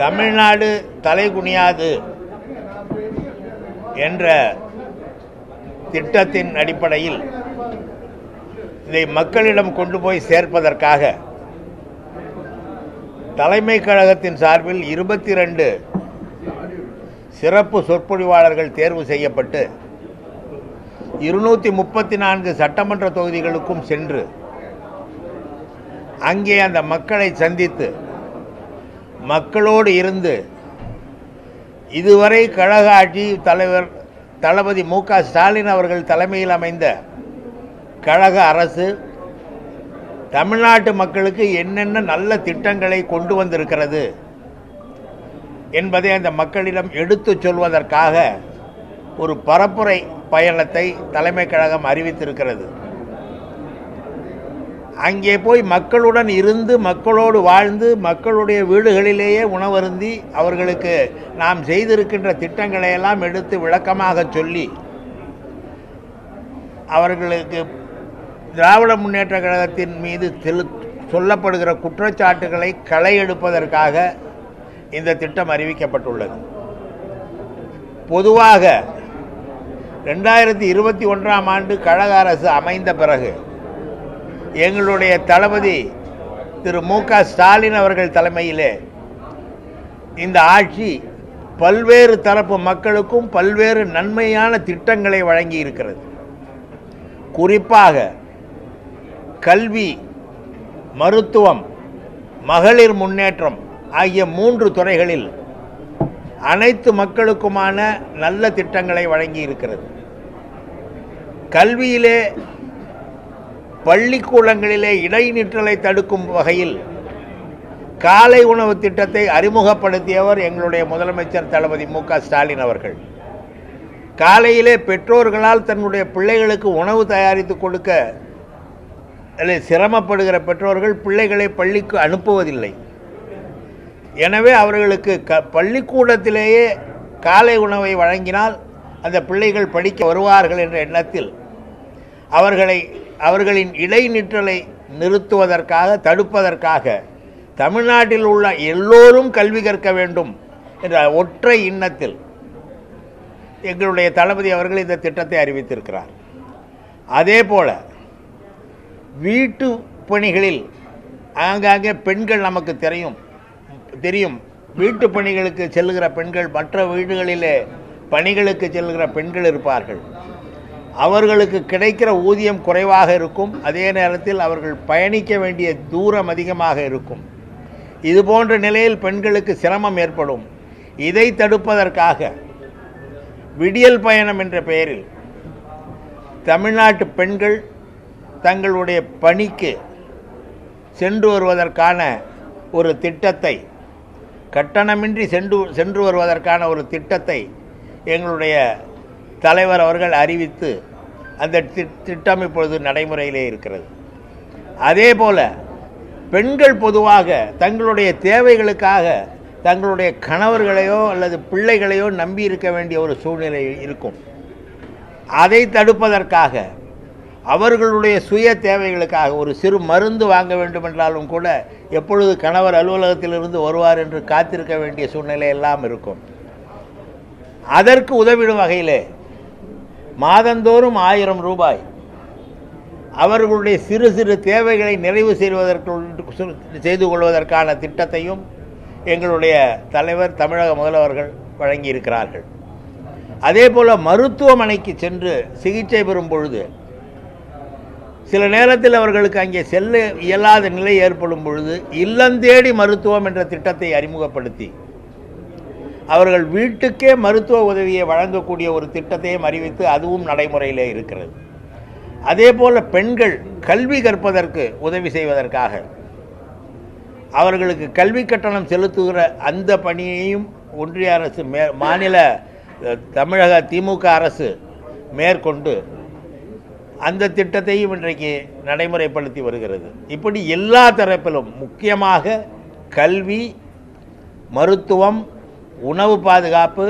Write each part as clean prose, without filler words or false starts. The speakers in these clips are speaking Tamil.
தமிழ்நாடு தலைகுனியாது என்ற திட்டத்தின் அடிப்படையில் இதை மக்களிடம் கொண்டு போய் சேர்ப்பதற்காக தலைமை கழகத்தின் சார்பில் 22 சிறப்பு சொற்பொழிவாளர்கள் தேர்வு செய்யப்பட்டு 234 சட்டமன்ற தொகுதிகளுக்கும் சென்று அங்கே அந்த மக்களை சந்தித்து மக்களோடு இருந்து இதுவரை கழக ஆட்சி தலைவர் தளபதி மு.க. ஸ்டாலின் அவர்கள் தலைமையில் அமைந்த கழக அரசு தமிழ்நாட்டு மக்களுக்கு என்னென்ன நல்ல திட்டங்களை கொண்டு வந்திருக்கிறது என்பதை அந்த மக்களிடம் எடுத்துச் சொல்வதற்காக ஒரு பரப்புரை பயணத்தை தலைமை கழகம் அறிவித்திருக்கிறது. அங்கே போய் மக்களுடன் இருந்து மக்களோடு வாழ்ந்து மக்களுடைய வீடுகளிலேயே உணவருந்தி அவர்களுக்கு நாம் செய்திருக்கின்ற திட்டங்களை எல்லாம் எடுத்து விளக்கமாக சொல்லி அவர்களுக்கு திராவிட முன்னேற்ற கழகத்தின் மீது சொல்லப்படுகிற குற்றச்சாட்டுகளை களை எடுப்பதற்காக இந்த திட்டம் அறிவிக்கப்பட்டுள்ளது. பொதுவாக 2021ஆம் ஆண்டு கழக அரசு அமைந்த பிறகு எங்களுடைய தளபதி திரு மு.க. ஸ்டாலின் அவர்கள் தலைமையிலே இந்த ஆட்சி பல்வேறு தரப்பு மக்களுக்கும் பல்வேறு நன்மையான திட்டங்களை வழங்கி இருக்கிறது. குறிப்பாக கல்வி, மருத்துவம், மகளிர் முன்னேற்றம் ஆகிய 3 துறைகளில் அனைத்து மக்களுக்குமான நல்ல திட்டங்களை வழங்கி இருக்கிறது. கல்வியிலே பள்ளிக்கூடங்களிலே இடைநிற்றலை தடுக்கும் வகையில் காலை உணவு திட்டத்தை அறிமுகப்படுத்தியவர் எங்களுடைய முதலமைச்சர் தளபதி மு.க. ஸ்டாலின் அவர்கள். காலையிலே பெற்றோர்களால் தன்னுடைய பிள்ளைகளுக்கு உணவு தயாரித்து கொடுக்க சிரமப்படுகிற பெற்றோர்கள் பிள்ளைகளை பள்ளிக்கு அனுப்புவதில்லை. எனவே அவர்களுக்கு பள்ளிக்கூடத்திலேயே காலை உணவை வழங்கினால் அந்த பிள்ளைகள் படிக்க வருவார்கள் என்ற எண்ணத்தில் அவர்களின் இடைநிற்றலை நிறுத்துவதற்காக தடுப்பதற்காக தமிழ்நாட்டில் உள்ள எல்லோரும் கல்வி கற்க வேண்டும் என்ற ஒற்றை எண்ணத்தில் எங்களுடைய தளபதி அவர்கள் இந்த திட்டத்தை அறிவித்திருக்கிறார். அதே போல வீட்டு பணிகளில் ஆங்காங்கே பெண்கள் நமக்கு தெரியும் வீட்டு பணிகளுக்கு செல்லுகிற பெண்கள், மற்ற வீடுகளிலே பணிகளுக்கு செல்லுகிற பெண்கள் இருப்பார்கள். அவர்களுக்கு கிடைக்கிற ஊதியம் குறைவாக இருக்கும். அதே நேரத்தில் அவர்கள் பயணிக்க வேண்டிய தூரம் அதிகமாக இருக்கும். இது போன்ற நிலையில் பெண்களுக்கு சிரமம் ஏற்படும். இதை தடுப்பதற்காக விடியல் பயணம் என்ற பெயரில் தமிழ்நாட்டு பெண்கள் தங்களுடைய பணிக்கு சென்று வருவதற்கான ஒரு திட்டத்தை, கட்டணமின்றி சென்று வருவதற்கான ஒரு திட்டத்தை எங்களுடைய தலைவர் அவர்கள் அறிவித்து அந்த திட்டம் இப்பொழுது நடைமுறையிலே இருக்கிறது. அதே போல பெண்கள் பொதுவாக தங்களுடைய தேவைகளுக்காக தங்களுடைய கணவர்களையோ அல்லது பிள்ளைகளையோ நம்பி இருக்க வேண்டிய ஒரு சூழ்நிலை இருக்கும். அதை தடுப்பதற்காக அவர்களுடைய சுய தேவைகளுக்காக ஒரு சிறு மருந்து வாங்க வேண்டுமென்றாலும் கூட எப்பொழுது கணவர் அலுவலகத்திலிருந்து வருவார் என்று காத்திருக்க வேண்டிய சூழ்நிலை எல்லாம் இருக்கும். அதற்கு உதவிடும் வகையிலே மாதந்தோறும் 1000 ரூபாய் அவர்களுடைய சிறு சிறு தேவைகளை நிறைவு செய்து கொள்வதற்கான திட்டத்தையும் எங்களுடைய தலைவர் தமிழக முதல்வர்கள் வழங்கியிருக்கிறார்கள். அதே போல் மருத்துவமனைக்கு சென்று சிகிச்சை பெறும் பொழுது சில நேரத்தில் அவர்களுக்கு அங்கே செல்ல இயலாத நிலை ஏற்படும் பொழுது இல்லந்தேடி மருத்துவம் என்ற திட்டத்தை அறிமுகப்படுத்தி அவர்கள் வீட்டுக்கே மருத்துவ உதவியை வழங்கக்கூடிய ஒரு திட்டத்தையும் அறிவித்து அதுவும் நடைமுறையிலே இருக்கிறது. அதே போல் பெண்கள் கல்வி கற்பதற்கு உதவி செய்வதற்காக அவர்களுக்கு கல்வி கட்டணம் செலுத்துகிற அந்த பணியையும் ஒன்றிய அரசு மாநில தமிழக திமுக அரசு மேற்கொண்டு அந்த திட்டத்தையும் இன்றைக்கு நடைமுறைப்படுத்தி வருகிறது. இப்படி எல்லா தரப்பிலும் முக்கியமாக கல்வி, மருத்துவம், உணவு பாதுகாப்பு,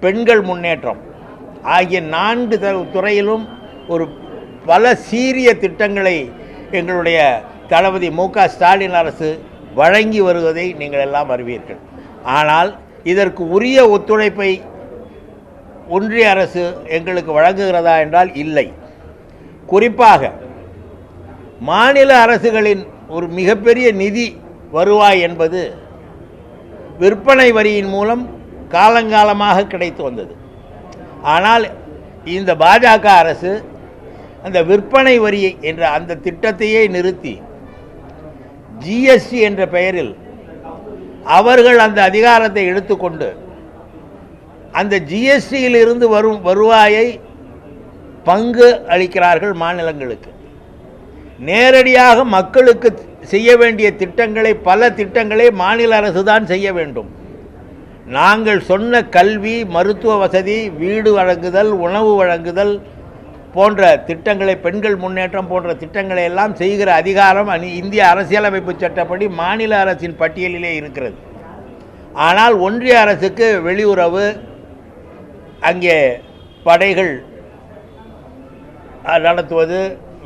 பெண்கள் முன்னேற்றம் ஆகிய 4 துறையிலும் ஒரு பல சீரிய திட்டங்களை எங்களுடைய தளபதி மு.க. ஸ்டாலின் அரசு வழங்கி வருவதை நீங்கள் எல்லாம் அறிவீர்கள். ஆனால் இதற்கு உரிய ஒத்துழைப்பை ஒன்றிய அரசு எங்களுக்கு வழங்குகிறதா என்றால் இல்லை. குறிப்பாக மாநில அரசுகளின் ஒரு மிகப்பெரிய நிதி வருவாய் என்பது விற்பனை வரியின் மூலம் காலங்காலமாக கிடைத்து வந்தது. ஆனால் இந்த பாஜக அரசு அந்த விற்பனை வரி என்ற அந்த திட்டத்தையே நிறுத்தி ஜிஎஸ்டி என்ற பெயரில் அவர்கள் அந்த அதிகாரத்தை எடுத்துக்கொண்டு அந்த ஜிஎஸ்டியில் இருந்து வரும் வருவாயை பங்கு அளிக்கிறார்கள் மாநிலங்களுக்கு. நேரடியாக மக்களுக்கு செய்ய வேண்டிய திட்டங்களை, பல திட்டங்களை மாநில அரசு தான் செய்ய வேண்டும். நாங்கள் சொன்ன கல்வி, மருத்துவ வசதி, வீடு வழங்குதல், உணவு வழங்குதல் போன்ற திட்டங்களை, பெண்கள் முன்னேற்றம் போன்ற திட்டங்களை எல்லாம் செய்கிற அதிகாரம் இந்திய அரசியலமைப்பு சட்டப்படி மாநில அரசின் பட்டியலிலே இருக்கிறது. ஆனால் ஒன்றிய அரசுக்கு வெளியுறவு, அங்கே படைகள் நடத்துவது,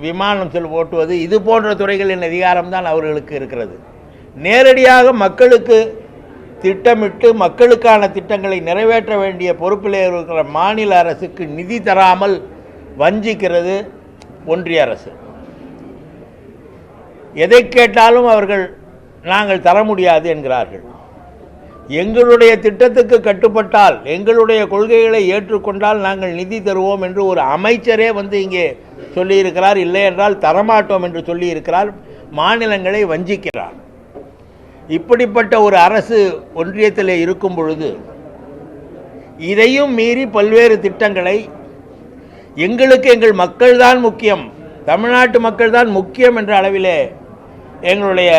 விமானம் ஓட்டுவது, இது போன்ற துறைகளின் அதிகாரம்தான் அவர்களுக்கு இருக்கிறது. நேரடியாக மக்களுக்கு திட்டமிட்டு மக்களுக்கான திட்டங்களை நிறைவேற்ற வேண்டிய பொறுப்பிலே இருக்கிற மாநில அரசுக்கு நிதி தராமல் வஞ்சிக்கிறது ஒன்றிய அரசு. எதை கேட்டாலும் அவர்கள் நாங்கள் தர முடியாது என்கிறார்கள். எங்களுடைய திட்டத்துக்கு கட்டுப்பட்டால், எங்களுடைய கொள்கைகளை ஏற்றுக்கொண்டால் நாங்கள் நிதி தருவோம் என்று ஒரு அமைச்சரே இங்கே சொல்லியிருக்கிறார். இல்லை என்றால் தரமாட்டோம் என்று சொல்லியிருக்கிறார். மாநிலங்களை வஞ்சிக்கிறார். இப்படிப்பட்ட ஒரு அரசு ஒன்றியத்தில் இருக்கும் பொழுது இதையும் மீறி பல்வேறு திட்டங்களை, எங்களுக்கு எங்கள் மக்கள்தான் முக்கியம், தமிழ்நாட்டு மக்கள் தான் முக்கியம் என்ற அளவிலே எங்களுடைய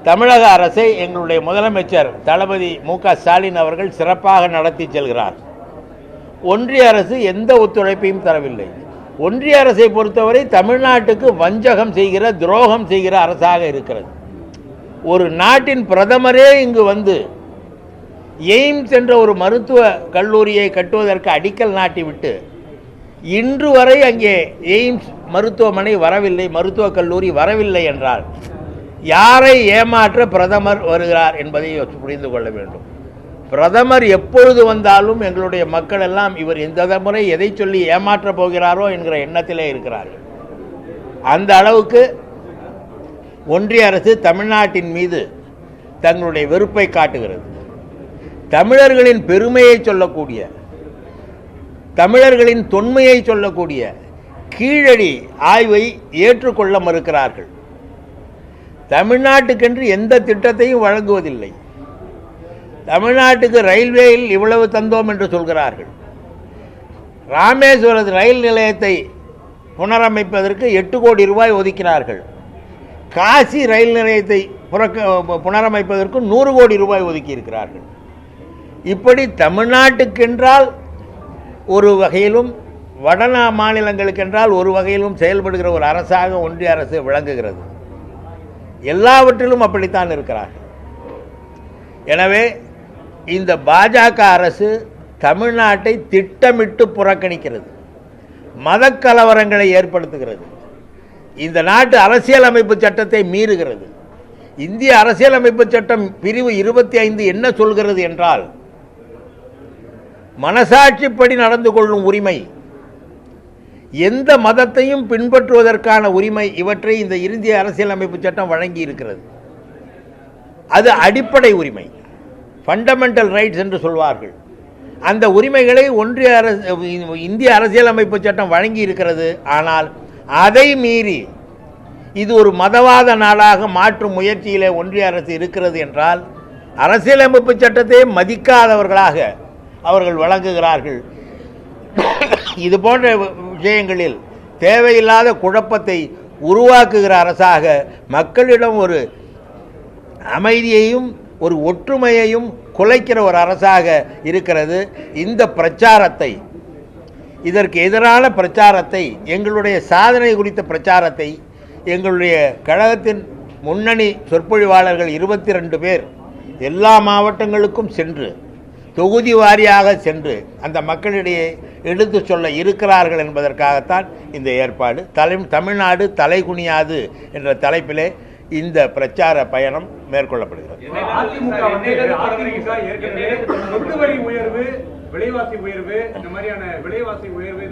தமிழக அரசை எங்களுடைய முதலமைச்சர் தளபதி மு.க. ஸ்டாலின் அவர்கள் சிறப்பாக நடத்தி செல்கிறார். ஒன்றிய அரசு எந்த ஒத்துழைப்பையும் தரவில்லை. ஒன்றிய அரசை பொறுத்தவரை தமிழ்நாட்டுக்கு வஞ்சகம் செய்கிற, துரோகம் செய்கிற அரசாக இருக்கிறது. ஒரு நாட்டின் பிரதமரே இங்கு எய்ம்ஸ் என்ற ஒரு மருத்துவ கல்லூரியை கட்டுவதற்கு அடிக்கல் நாட்டிவிட்டு இன்று வரை அங்கே எய்ம்ஸ் மருத்துவமனை வரவில்லை, மருத்துவக் கல்லூரி வரவில்லை என்றால் யாரை ஏமாற்ற பிரதமர் வருகிறார் என்பதை புரிந்து கொள்ள வேண்டும். பிரதமர் எப்பொழுது வந்தாலும் எங்களுடைய மக்கள் எல்லாம் இவர் இந்த முறை எதை சொல்லி ஏமாற்றப் போகிறாரோ என்கிற எண்ணத்திலே இருக்கிறார்கள். அந்த அளவுக்கு ஒன்றிய அரசு தமிழ்நாட்டின் மீது தங்களுடைய வெறுப்பை காட்டுகிறது. தமிழர்களின் பெருமையை சொல்லக்கூடிய, தமிழர்களின் தொன்மையை சொல்லக்கூடிய கீழடி ஆய்வை ஏற்றுக்கொள்ள மறுக்கிறார்கள். தமிழ்நாட்டுக்கென்று எந்த திட்டத்தையும் வழங்குவதில்லை. தமிழ்நாட்டுக்கு ரயில்வேயில் இவ்வளவு தந்தோம் என்று சொல்கிறார்கள். ராமேஸ்வரம் ரயில் நிலையத்தை புனரமைப்பதற்கு 8 கோடி ரூபாய் ஒதுக்கினார்கள். காசி ரயில் நிலையத்தை புனரமைப்பதற்கு 100 கோடி ரூபாய் ஒதுக்கி இருக்கிறார்கள். இப்படி தமிழ்நாட்டுக்கென்றால் ஒரு வகையிலும், வட மாநிலங்களுக்கென்றால் ஒரு வகையிலும் செயல்படுகிற ஒரு அரசாக ஒன்றிய அரசு விளங்குகிறது. எல்லாவற்றிலும் அப்படித்தான் இருக்கிறார்கள். எனவே இந்த பாஜக அரசு தமிழ்நாட்டை திட்டமிட்டு புறக்கணிக்கிறது, மதக்கலவரங்களை ஏற்படுத்துகிறது, இந்த நாட்டு அரசியலமைப்பு சட்டத்தை மீறுகிறது. இந்திய அரசியலமைப்பு சட்டம் பிரிவு 25 என்ன சொல்கிறது என்றால், மனசாட்சிப்படி நடந்து கொள்ளும் உரிமை, எந்த மதத்தையும் பின்பற்றுவதற்கான உரிமை, இவற்றை இந்த இந்திய அரசியலமைப்பு சட்டம் வழங்கி இருக்கிறது. அது அடிப்படை உரிமை, ஃபண்டமெண்டல் ரைட்ஸ் என்று சொல்வார்கள். அந்த உரிமைகளை ஒன்றிய அரசு, இந்திய அரசியலமைப்பு சட்டம் வழங்கி இருக்கிறது. ஆனால் அதை மீறி இது ஒரு மதவாத நாடாக மாற்றும் முயற்சியிலே ஒன்றிய அரசு இருக்கிறது என்றால், அரசியலமைப்பு சட்டத்தை மதிக்காதவர்களாக அவர்கள் வழங்குகிறார்கள். இது போன்ற விஷயங்களில் தேவையில்லாத குழப்பத்தை உருவாக்குகிற அரசாக, மக்களிடம் ஒரு அமைதியையும் ஒரு ஒற்றுமையையும் குலைக்கிற ஒரு அரசாக இருக்கிறது. இந்த பிரச்சாரத்தை, இதற்கு எதிரான பிரச்சாரத்தை, எங்களுடைய சாதனை குறித்த பிரச்சாரத்தை எங்களுடைய கழகத்தின் முன்னணி சொற்பொழிவாளர்கள் 22 பேர் எல்லா மாவட்டங்களுக்கும் சென்று, தொகுதி வாரியாக சென்று அந்த மக்களிடையே எடுத்து சொல்ல இருக்கிறார்கள் என்பதற்காகத்தான் இந்த ஏற்பாடு. தமிழ்நாடு தலைகுனியாது என்ற தலைப்பிலே இந்த பிரச்சார பயணம் மேற்கொள்ளப்படுகிறது. விலைவாசி உயர்வு இந்த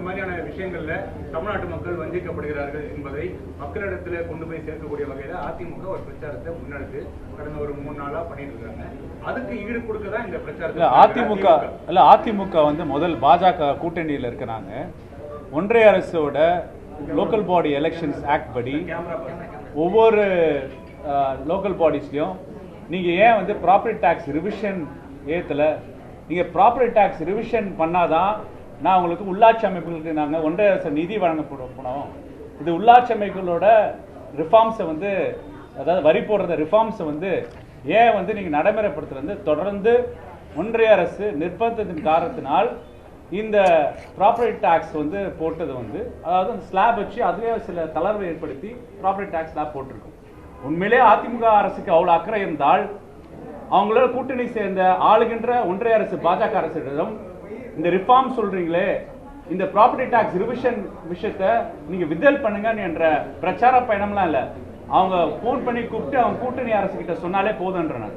மாதிரியான விஷயங்கள்ல தமிழ்நாட்டு மக்கள் வஞ்சிக்கப்படுகிறார்கள் என்பதை மக்களிடத்துல கொண்டு போய் சேர்க்கக்கூடிய வகையில அதிமுக ஒரு பிரச்சாரத்தை முன்னெடுத்து கடந்த ஒரு 3 நாளா பண்ணிட்டு இருக்காங்க. அதுக்கு ஈடு கொடுக்கதான் இந்த பிரச்சாரத்தை அதிமுக வந்து முதல் பாஜக கூட்டணியில் இருக்கிறாங்க. ஒன்றிய அரசோட லோக்கல் பாடி எலெக்ஷன்ஸ் ஆக்ட் படி ஒவ்வொரு லோக்கல் பாடிஸ்லையும் நீங்கள் ஏன் வந்து ப்ராப்பர்ட்டி டேக்ஸ் ரிவிஷன் ஏற்றலை, நீங்கள் ப்ராப்பர்ட்டி டேக்ஸ் ரிவிஷன் பண்ணாதான் நான் உங்களுக்கு உள்ளாட்சி அமைப்புகளுக்கு நாங்கள் ஒன்றிய அரசு நிதி வழங்க போனோம். இது உள்ளாட்சி அமைப்புகளோட ரிஃபார்ம்ஸை வந்து, அதாவது வரி போடுறத ரிஃபார்ம்ஸை வந்து ஏன் வந்து நீங்கள் நடைமுறைப்படுத்துறது தொடர்ந்து ஒன்றிய அரசு நிர்பந்தத்தின் காரணத்தினால் இந்த ப்ராப்பர்ட்டி டேக்ஸ் வந்து போட்டது வந்து, அதாவது அந்த ஸ்லாப் வச்சு அதுவே சில தளர்வை ஏற்படுத்தி ப்ராப்பர்ட்டி டேக்ஸ் ஸ்லாப் போட்டிருக்கும். உண்மையிலே அதிமுக அரசுக்கு அவ்வளோ அக்கறை இருந்தால் அவங்களோட கூட்டணி சேர்ந்த ஆளுகின்ற ஒன்றிய அரசு பாஜக அரசிடம் இந்த ரிஃபார்ம் சொல்றீங்களே, இந்த ப்ராப்பர்ட்டி டாக்ஸ் ரிவிஷன் விஷயத்தை நீங்க வித்ட்ரால் பண்ணுங்க என்ற பிரச்சார பயணம்லாம் இல்ல, அவங்க போன் பண்ணி கூப்பிட்டு அவங்க கூட்டணி அரசு கிட்ட சொன்னாலே போதுன்றாங்க.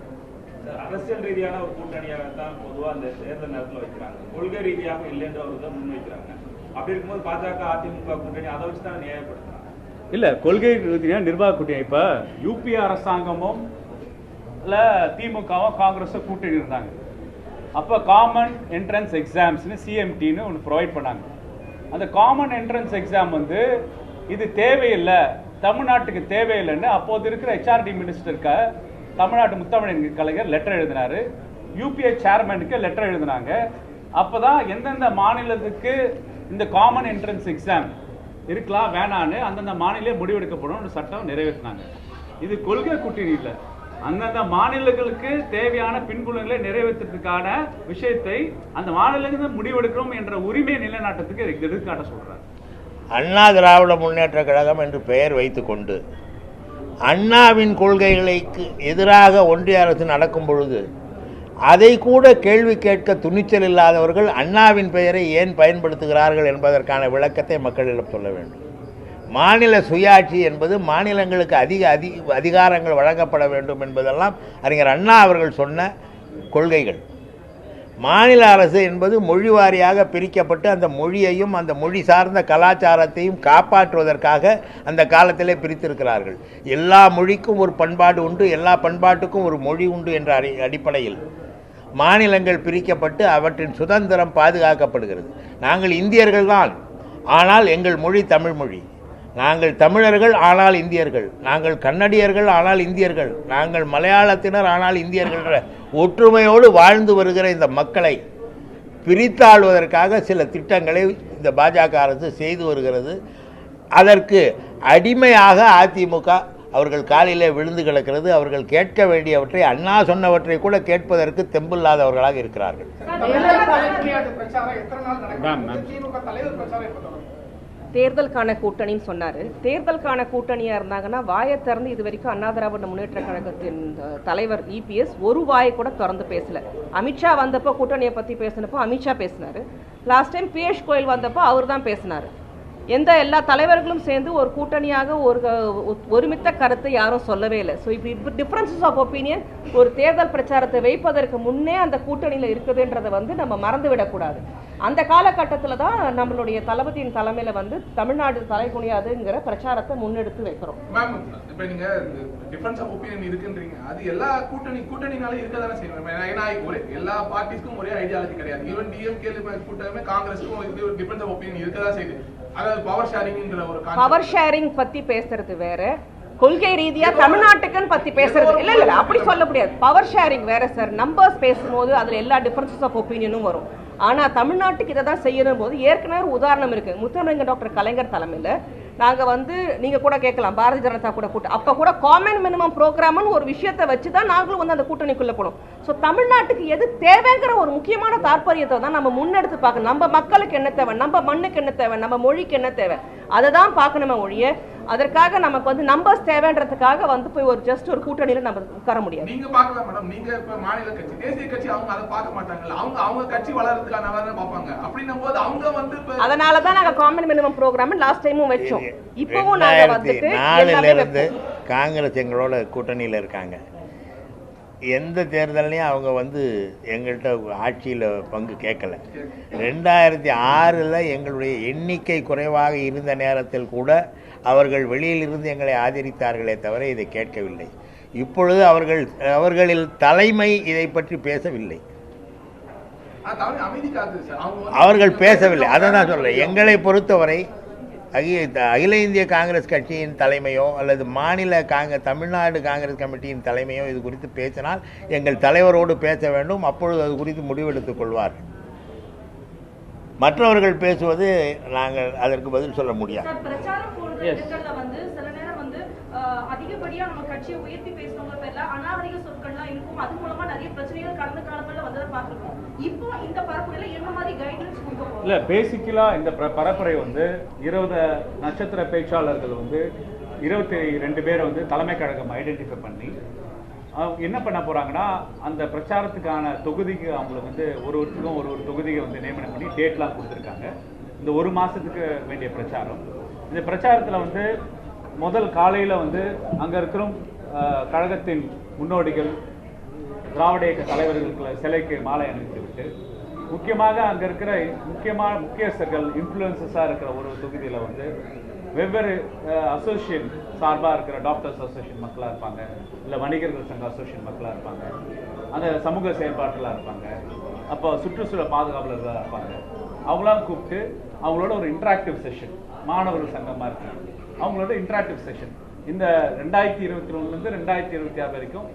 அரசியல் ரீதியான ஒரு கூட்டணியாக தான் பொதுவாக அந்த தேர்தல் நேரத்தில் வைக்கிறாங்க, கொள்கை ரீதியாக இல்லைன்ற ஒரு இதை முன்வைக்கிறாங்க. அப்படி இருக்கும்போது பாஜக அதிமுக கூட்டணி அதை வச்சு தான் நியாயப்படுத்துறாங்க. இல்ல, கொள்கை ரீதியான நிர்வாக கூட்டணி. இப்ப யூபி அரசாங்கமும் திமுகவும் காங்கிரஸும் கூட்டணி இருந்தாங்க. அப்போ காமன் என்ட்ரன்ஸ் எக்ஸாம்ஸ்னு சிஎம்டின்னு ஒன்று ப்ரொவைட் பண்ணாங்க. அந்த காமன் என்ட்ரன்ஸ் எக்ஸாம் வந்து இது தேவையில்லை, தமிழ்நாட்டுக்கு தேவையில்லைன்னு அப்போது இருக்கிற ஹெச்ஆர்டி மினிஸ்டருக்கு தமிழ்நாட்டு முத்தமிழ் கலைஞர் லெட்டர் எழுதினாரு. யூபிஏ சேர்மனுக்கு லெட்டர் எழுதினாங்க. அப்போதான் எந்தெந்த மாநிலத்துக்கு இந்த காமன் என்ட்ரன்ஸ் எக்ஸாம் இருக்கலாம் வேணான்னு அந்தந்த மாநிலம் முடிவெடுக்கப்படும் சட்டம் நிறைவேற்றினாங்க. இது கொள்கை கூட்டணி இல்லை, அந்தந்த மாநிலங்களுக்கு தேவையான பின்புலங்களை நிறைவேற்றுறதுக்கான விஷயத்தை அந்த மாநிலங்கள் முடிவெடுக்கிறோம் என்ற உரிமை நிலைநாட்டத்துக்கு எடுத்துக்காட்ட சொல்றாரு. அண்ணா திராவிட முன்னேற்ற கழகம் என்று பெயர் வைத்துக்கொண்டு அண்ணாவின் கொள்கைகளுக்கு எதிராக ஒன்றிய அரசு நடக்கும் பொழுது அதை கூட கேள்வி கேட்க துணிச்சல் இல்லாதவர்கள் அண்ணாவின் பெயரை ஏன் பயன்படுத்துகிறார்கள் என்பதற்கான விளக்கத்தை மக்களிடம் சொல்ல வேண்டும். மாநில சுயாட்சி என்பது மாநிலங்களுக்கு அதிகாரங்கள் வழங்கப்பட வேண்டும் என்பதெல்லாம் அறிஞர் அண்ணா அவர்கள் சொன்ன கொள்கைகள். மாநில அரசு என்பது மொழி வாரியாக பிரிக்கப்பட்டு அந்த மொழியையும் அந்த மொழி சார்ந்த கலாச்சாரத்தையும் காப்பாற்றுவதற்காக அந்த காலத்திலே பிரித்திருக்கிறார்கள். எல்லா மொழிக்கும் ஒரு பண்பாடு உண்டு, எல்லா பண்பாட்டுக்கும் ஒரு மொழி உண்டு என்ற அடிப்படையில் மாநிலங்கள் பிரிக்கப்பட்டு அவற்றின் சுதந்திரம் பாதுகாக்கப்படுகிறது. நாங்கள் இந்தியர்கள் தான், ஆனால் எங்கள் மொழி தமிழ் மொழி. நாங்கள் தமிழர்கள் ஆனால் இந்தியர்கள், நாங்கள் கன்னடியர்கள் ஆனால் இந்தியர்கள், நாங்கள் மலையாளத்தினர் ஆனால் இந்தியர்கள் ஒற்றுமையோடு வாழ்ந்து வருகிற இந்த மக்களை பிரித்தாளுவதற்காக சில திட்டங்களை இந்த பாஜக அரசு செய்து வருகிறது. அதற்கு அடிமையாக அதிமுக அவர்கள் காலிலே விழுந்து கிடக்கிறது. அவர்கள் கேட்க வேண்டியவற்றை, அண்ணா சொன்னவற்றை கூட கேட்பதற்கு தெம்பில்லாதவர்களாக இருக்கிறார்கள். தேர்தலுக்கான கூட்டணின்னு சொன்னார். தேர்தலுக்கான கூட்டணியாக இருந்தாங்கன்னா வாயை திறந்து இது வரைக்கும் அண்ணா திராவிட முன்னேற்ற கழகத்தின் தலைவர் இபிஎஸ் ஒரு வாயை கூட திறந்து பேசலை. அமித்ஷா வந்தப்போ கூட்டணியை பற்றி பேசினப்போ அமித்ஷா பேசினார். லாஸ்ட் டைம் பியூஷ் கோயல் வந்தப்போ அவர் தான் பேசினார். எல்லா தலைவர்களும் சேர்ந்து ஒரு கூட்டணியாக ஒருமித்த கருத்தை யாரும் சொல்லவே இல்லை. ஸோ இப்போ டிஃப்ரென்சஸ் ஆஃப் ஒப்பீனியன் ஒரு தேர்தல் பிரச்சாரத்தை வைப்பதற்கு முன்னே அந்த கூட்டணியில் இருக்குதுன்றதை வந்து நம்ம மறந்து விடக்கூடாது. அந்த காலகட்டத்தில் தான் நம்மளுடைய தளபதியின் தலைமையில் வந்து தமிழ்நாடு தலைகுனியாதுங்கிற பிரச்சாரத்தை முன்னெடுத்து வைக்கிறோம். மேம், இப்போ நீங்க டிஃபரன்ஸ் ஆஃப் ஒப்பீனியன் இருக்குன்றீங்க, அது எல்லா கூட்டணினால இருக்கதானே செய்யணும். ஏன்னா எல்லா பார்ட்டிஸ்க்கும் ஒரே ஐடியாலஜி கிடையாது. ஈவன் டிஎம்கே கூட்டமே காங்கிரஸுக்கும் டிஃபரன்ஸ் ஆஃப் ஒப்பீனியன் இருக்கதான் செய்யுது. அதாவது பவர் ஷேரிங் பத்தி பேசுறது வேற, கொள்கை ரீதியா தமிழ்நாட்டுக்குன்னு பத்தி பேசுறது இல்ல அப்படி சொல்ல முடியாது. பவர் ஷேரிங் வேற சார். நம்பர்ஸ் பேசும்போது அதுல எல்லா டிஃபரன்சஸ் ஆஃப் ஒப்பீனியனும் வரும். ஆனா தமிழ்நாட்டுக்கு இதை தான் செய்யணும் போது ஏற்கனவே ஒரு உதாரணம் இருக்கு. முத்தமிழ் டாக்டர் கலைஞர் தலைமையில நாங்க வந்து நீங்க கூட கேட்கலாம், பாரதிய ஜனதா கூட கூட்டம் அப்ப கூட காமன் மினிமம் ப்ரோக்ராம்னு ஒரு விஷயத்தை வச்சுதான் நாங்களும் வந்து அந்த கூட்டணிக்குள்ள போனோம். ஸோ தமிழ்நாட்டுக்கு எது தேவைங்கிற ஒரு முக்கியமான தாற்பயத்தை தான் நம்ம முன்னெடுத்து பார்க்கணும். நம்ம மக்களுக்கு என்ன தேவை, நம்ம மண்ணுக்கு என்ன தேவை, நம்ம மொழிக்கு என்ன தேவை, அதை தான் பார்க்கணுமே ஒழிய அதற்காக நமக்கு வந்து நம்பர்ஸ் தேவைன்றதுக்காக வந்து போய் ஒரு ஜஸ்ட் ஒரு கூட்டணியில நம்ம உட்கார முடியாது. நீங்க பார்க்கலாம் மேடம், நீங்க இப்ப மாநில கட்சி, தேசிய கட்சி அவங்க அதை பார்க்க மாட்டாங்கல்ல. அவங்க கட்சி வளர்றதுக்கான பார்ப்பாங்க. அப்படின்னும் போது அவங்க வந்து அதனாலதான் நாங்க காமன் மினிமம் ப்ரோக்ராம் லாஸ்ட் டைமும் வச்சோம். இப்பவும் நாங்க வந்துட்டு காங்கிரஸ் எங்களோட கூட்டணியில் இருக்காங்க. எந்த தேர்தலையும் அவங்க வந்து எங்கள்கிட்ட ஆட்சியில் பங்கு கேட்கல. 2006 எங்களுடைய எண்ணிக்கை குறைவாக இருந்த நேரத்தில் கூட அவர்கள் வெளியிலிருந்து எங்களை ஆதரித்தார்களே தவிர இதை கேட்கவில்லை. இப்பொழுது அவர்களில் தலைமை இதை பற்றி பேசவில்லை. அவர்கள் பேசவில்லை. அதை நான் சொல்கிறேன். எங்களை பொறுத்தவரை அகில இந்திய காங்கிரஸ் கட்சியின் தலைமையோ அல்லது மாநில தமிழ்நாடு காங்கிரஸ் கமிட்டியின் தலைமையோ இது குறித்து பேசினால் எங்கள் தலைவரோடு பேச வேண்டும். அப்பொழுது அது குறித்து முடிவெடுத்துக் கொள்வார்கள். மற்றவர்கள் பேசுவது நாங்கள் அதற்கு பதில் சொல்ல முடியாது. அதிகப்படியா நம்ம கட்சியை உயர்த்தி பேசுறவங்க பேர்ல அநாகரிக சொற்கள்லாம் இருக்கும். அது மூலமா நிறைய பிரச்சனைகள் கடந்த காலங்கள்ல வந்ததை பார்த்துருக்கோம். இப்போ இந்த பரப்புரையில என்ன மாதிரி கைடன்ஸ் கொடுக்க போறோம்? இல்ல, பேசிக்கலா இந்த பரப்புரை வந்து 20 நட்சத்திர பேச்சாளர்கள் வந்து 22 பேரை வந்து தலைமை கழகம் ஐடென்டிஃபை பண்ணி என்ன பண்ண போறாங்கன்னா, அந்த பிரச்சாரத்துக்கான தொகுதிக்கு அவங்களுக்கு வந்து ஒருத்தருக்கும் ஒரு தொகுதியை வந்து நியமனம் பண்ணி டேட்லாம் கொடுத்துருக்காங்க. இந்த 1 மாசத்துக்கு வேண்டிய பிரச்சாரம். இந்த பிரச்சாரத்தில் வந்து முதல் காலையில் வந்து அங்கே இருக்கிற கழகத்தின் முன்னோடிகள் திராவிட இயக்க தலைவர்களுக்கு சிலைக்கு மாலை அணிவித்துவிட்டு, முக்கியமாக அங்கே இருக்கிற முக்கியஸ்தர்கள் இன்ஃப்ளூயன்சஸாக இருக்கிற ஒரு தொகுதியில் வந்து வெவ்வேறு அசோசியேஷன் சார்பாக இருக்கிற டாக்டர்ஸ் அசோசியேஷன் மக்களாக இருப்பாங்க, இல்லை வணிகர்கள் சங்க அசோசியேஷன் மக்களாக இருப்பாங்க, அந்த சமூக செயல்பாட்டெலாம் இருப்பாங்க, அப்போ சுற்றுச்சூழல் பாதுகாவலர்களாக இருப்பாங்க. அவங்களாம் கூப்பிட்டு அவங்களோட ஒரு இன்ட்ராக்டிவ் செஷன், மாணவர்கள் சங்கமாக இருக்காங்க, அவங்களோட இன்ட்ராக்டிவ் செஷன் இந்த 2021 2026 வரைக்கும்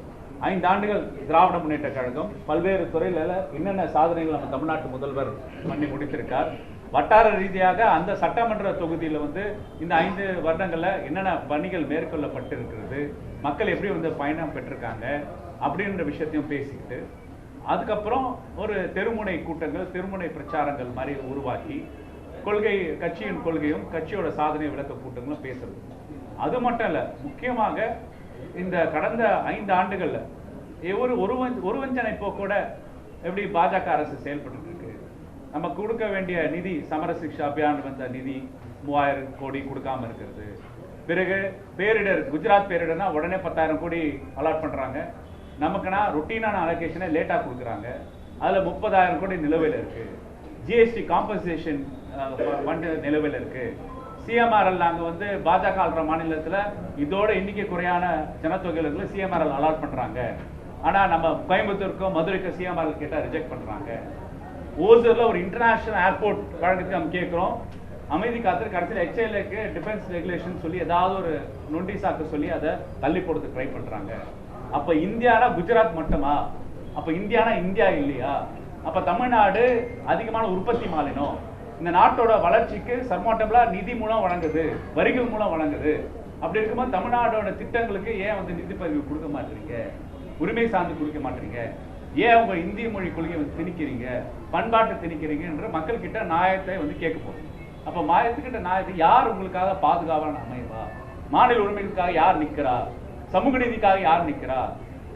5 ஆண்டுகள் திராவிட முன்னேற்ற கழகம் பல்வேறு துறையில் என்னென்ன சாதனைகள் நம்ம தமிழ்நாட்டு முதல்வர் பண்ணி முடித்திருக்கார், வட்டார ரீதியாக அந்த சட்டமன்ற தொகுதியில் வந்து இந்த 5 வருடங்களில் என்னென்ன பணிகள் மேற்கொள்ளப்பட்டிருக்கிறது, மக்கள் எப்படி வந்து பயணம் பெற்றிருக்காங்க அப்படின்ற விஷயத்தையும் பேசிக்கிட்டு, அதுக்கப்புறம் ஒரு தெருமுனை கூட்டங்கள், தெருமுனை பிரச்சாரங்கள் மாதிரி உருவாக்கி கட்சியின் கொள்கையும் கட்சியோட சாதனை விளக்க கூட்டங்களும் பேசுறது. அது மட்டும் இல்ல, முக்கியமாக இந்த கடந்த 5 ஆண்டுகள்ல ஒரு வஞ்சனை போக்கோட எப்படி பாஜக அரசு செயல்பட்டு இருக்கு. நம்ம கொடுக்க வேண்டிய நிதி, சமர சிக்ஷா அபியான் வந்த நிதி 3000 கோடி கொடுக்காம இருக்கிறது. பிறகு பேரிடர், குஜராத் பேரிடர்னா உடனே 10,000 கோடி அலாட் பண்றாங்க. நமக்குன்னா ரொட்டீனான அலோகேஷனை லேட்டா கொடுக்குறாங்க. அதுல 30,000 கோடி நிலுவையில் இருக்கு. ஜிஎஸ்டி காம்பன்சேஷன் ஃபண்டு நிலுவையில் இருக்கு. சிஎம்ஆர்எல் நாங்கள் வந்து பாஜக ஆள்ற மாநிலத்தில் இதோட எண்ணிக்கை குறையான ஜனத்தொகைகளுக்கு சிஎம்ஆர்எல் அலாட் பண்ணுறாங்க. ஆனால் நம்ம கோயம்புத்தூருக்கும் மதுரைக்கும் சிஎம்ஆர்எல் கேட்டால் ரிஜெக்ட் பண்ணுறாங்க. ஓசூரில் ஒரு இன்டர்நேஷனல் ஏர்போர்ட் வழக்கத்துக்கு நம்ம கேட்குறோம், அமைதி காத்து கடைசியில் HALக்கு டிஃபென்ஸ் ரெகுலேஷன் சொல்லி ஏதாவது ஒரு நொண்டி சாக்கு சொல்லி அதை தள்ளி போடுறதுக்கு ட்ரை பண்ணுறாங்க. அப்போ இந்தியானா குஜராத் மட்டுமா? அப்போ இந்தியானா இந்தியா இல்லையா? அப்போ தமிழ்நாடு அதிகமான உற்பத்தி மாநிலம், இந்த நாட்டோட வளர்ச்சிக்கு சர்மாட்டபிளா நிதி மூலம் வழங்குது, வரிகள் மூலம் வழங்குது. அப்படி இருக்கும்போது தமிழ்நாடோட திட்டங்களுக்கு ஏன் வந்து நிதி பதிவு கொடுக்க மாட்டீங்க, உரிமை சார்ந்து கொடுக்க மாட்டீங்க, ஏன் உங்க இந்திய மொழி கொள்கையை வந்து திணிக்கிறீங்க, பண்பாட்டை திணிக்கிறீங்க என்ற மக்கள் கிட்ட நியாயத்தை வந்து கேட்க போறோம். அப்ப மாயத்துக்கிட்ட நியாயத்தை யார் உங்களுக்காக பாதுகாப்பான அமைவா, மாநில உரிமைகளுக்காக யார் நிக்கிறா, சமூக நீதிக்காக யார் நிக்கிறா?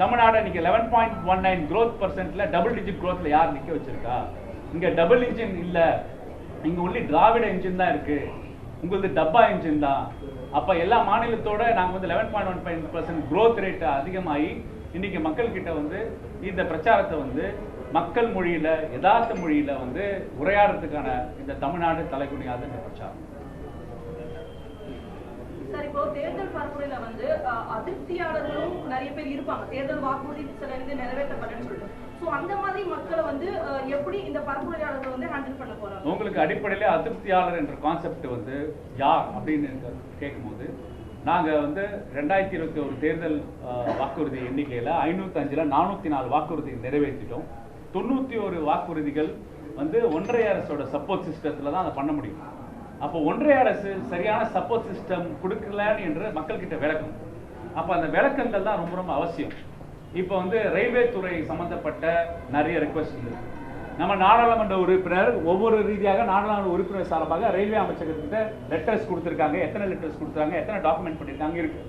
தமிழ்நாடு இன்னைக்கு 11.19 growth% டபுள் டிஜிட் growthல யார் நிக்க வச்சிருக்கா? இங்க டபுள் இன்ஜின் இல்ல, இங்க ஒன்லி திராவிட இன்ஜின் தான் இருக்கு, உங்களுக்கு டப்பா இன்ஜின் தான். அப்ப எல்லா மாநிலத்தோட நாங்க வந்து 11.15% growth ரேட் அதிகமாகி இன்னைக்கு மக்கள் கிட்ட வந்து இந்த பிரச்சாரத்தை வந்து மக்கள் மொழியில, யதார்த்த மொழியில வந்து உரையாடுறதுக்கான இந்த தமிழ்நாடு தலைக்குனியாத இந்த பிரச்சாரம். சார், இப்போ தேர்தல் பரப்புரையில வந்து அதிருப்தியாளர்களும் நிறைய பேர் இருப்பாங்க. தேர்தல் வாக்குறுதி சில இது நிறைவேற்றப்படன்னு சொல்லிட்டு, சோ அந்த மாதிரி மக்களை வந்து எப்படி இந்த பரப்புரையாளர்கள் வந்து ஹேண்டில் பண்ண போறாங்க? உங்களுக்கு அடிப்படையில அதிருப்தியாளர் என்ற கான்செப்ட் வந்து யார் அப்படின்னு கேட்கும்போது, நாங்க வந்து 2021 தேர்தல் வாக்குறுதி எண்ணிக்கையில 505ல 404 வாக்குறுதி நிறைவேற்றிட்டோம். 91 வாக்குறுதிகள் வந்து ஒன்றிய அரசோட சப்போர்ட் சிஸ்டத்துல தான் அதை பண்ண முடியும். அப்போ ஒன்றிய அரசு சரியான சப்போர்ட் சிஸ்டம் கொடுக்கலன்னு என்று மக்கள் கிட்ட விளக்கணும். அப்ப அந்த விளக்கங்கள் தான் ரொம்ப ரொம்ப அவசியம். இப்போ வந்து ரயில்வே துறை சம்பந்தப்பட்ட நிறைய ரெக்வஸ்ட் இருக்கு. நம்ம நாடாளுமன்ற உறுப்பினர் ஒவ்வொரு ரீதியாக நாடாளுமன்ற உறுப்பினர் சார்பாக ரயில்வே அமைச்சகத்திட்ட லெட்டர்ஸ் கொடுத்துருக்காங்க. எத்தனை லெட்டர்ஸ் கொடுத்துருக்காங்க, எத்தனை டாக்குமெண்ட் பண்ணியிருக்காங்க இருக்கு,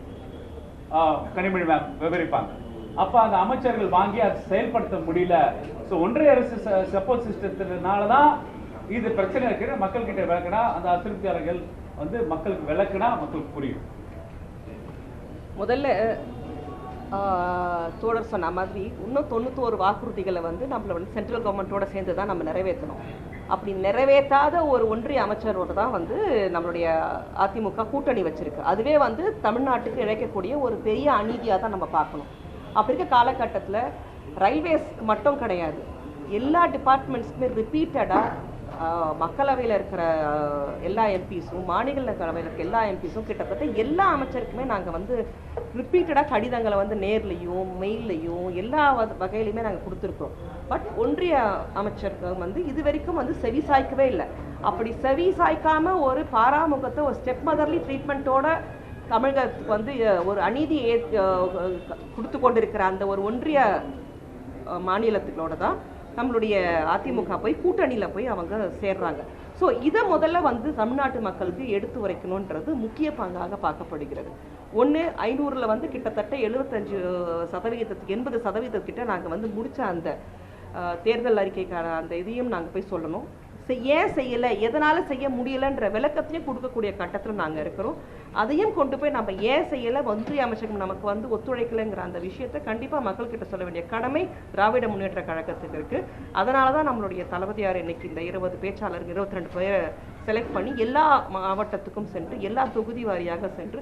கனிமொழி மேம் விவரிப்பாங்க. அப்ப அந்த அமைச்சர்கள் வாங்கி அதை செயல்படுத்த முடியல. ஸோ ஒன்றிய அரசு சப்போர்ட் சிஸ்டத்தினால தான் இது பிரச்சனை இருக்கு. மக்கள் கிட்ட விளக்குனா, அந்த அதிருப்தியாளர்கள் வந்து மக்களுக்கு விளக்குனா மக்களுக்கு புரியும். முதல்ல தோழர் சொன்ன மாதிரி இன்னும் 91 வாக்குறுதிகளை வந்து நம்மள வந்து சென்ட்ரல் கவர்மெண்ட்டோட சேர்ந்து தான் நம்ம நிறைவேற்றணும். அப்படி நிறைவேற்றாத ஒரு ஒன்றிய அமைச்சரோட தான் வந்து நம்மளுடைய அதிமுக கூட்டணி வச்சிருக்கு. அதுவே வந்து தமிழ்நாட்டுக்கு இழைக்கக்கூடிய ஒரு பெரிய அநீதியாக தான் நம்ம பார்க்கணும். அப்படி இருக்க காலகட்டத்தில் ரயில்வேஸ்க்கு மட்டும் கிடையாது, எல்லா டிபார்ட்மெண்ட்ஸுக்குமே ரிப்பீட்டடாக மக்களவையில் இருக்கிற எல்லா எம்பிஸும் மாநிலங்களவையில் இருக்கிற எல்லா எம்பிஸும் கிட்டத்தட்ட எல்லா அமைச்சருக்குமே நாங்கள் வந்து ரிப்பீட்டடாக கடிதங்களை வந்து நேர்லையும் மெயில்லையும் எல்லா வகையிலையுமே நாங்கள் கொடுத்துருக்கோம். பட் ஒன்றிய அமைச்சர்கள் வந்து இது வரைக்கும் வந்து செவி சாய்க்கவே இல்லை. அப்படி செவி சாய்க்காம ஒரு பாராமுகத்தை ஒரு ஸ்டெப் மதர்லி ட்ரீட்மெண்ட்டோட தமிழகத்துக்கு வந்து ஒரு அநீதியை கொடுத்து கொண்டிருக்கிற அந்த ஒரு ஒன்றிய மாநிலத்துகளோட தான் நம்மளுடைய அதிமுக போய் கூட்டணியில் போய் அவங்க சேர்றாங்க. ஸோ இதை முதல்ல வந்து தமிழ்நாட்டு மக்களுக்கு எடுத்து உரைக்கணுன்றது முக்கிய பங்காக பார்க்கப்படுகிறது. 500 வந்து கிட்டத்தட்ட 75%, 80% நாங்கள் வந்து முடித்த அந்த தேர்தல் அறிக்கைக்கான அந்த இதையும் நாங்கள் போய் சொல்லணும். ஏன் செய்யலை, எதனால் செய்ய முடியலைன்ற விளக்கத்தையும் கொடுக்கக்கூடிய கட்டத்தில் நாங்கள் இருக்கிறோம். அதையும் கொண்டு போய் நம்ம ஏன் செய்யலை, ஒன்றிய அமைச்சகம் நமக்கு வந்து ஒத்துழைக்கலைங்கிற அந்த விஷயத்தை கண்டிப்பாக மக்கள்கிட்ட சொல்ல வேண்டிய கடமை திராவிட முன்னேற்ற கழகத்துக்கு இருக்குது. அதனால தான் நம்மளுடைய தளபதியார் இன்னைக்கு இந்த 20 பேச்சாளர்கள் 22 பேரை செலக்ட் பண்ணி எல்லா மாவட்டத்துக்கும் சென்று எல்லா தொகுதி வாரியாக சென்று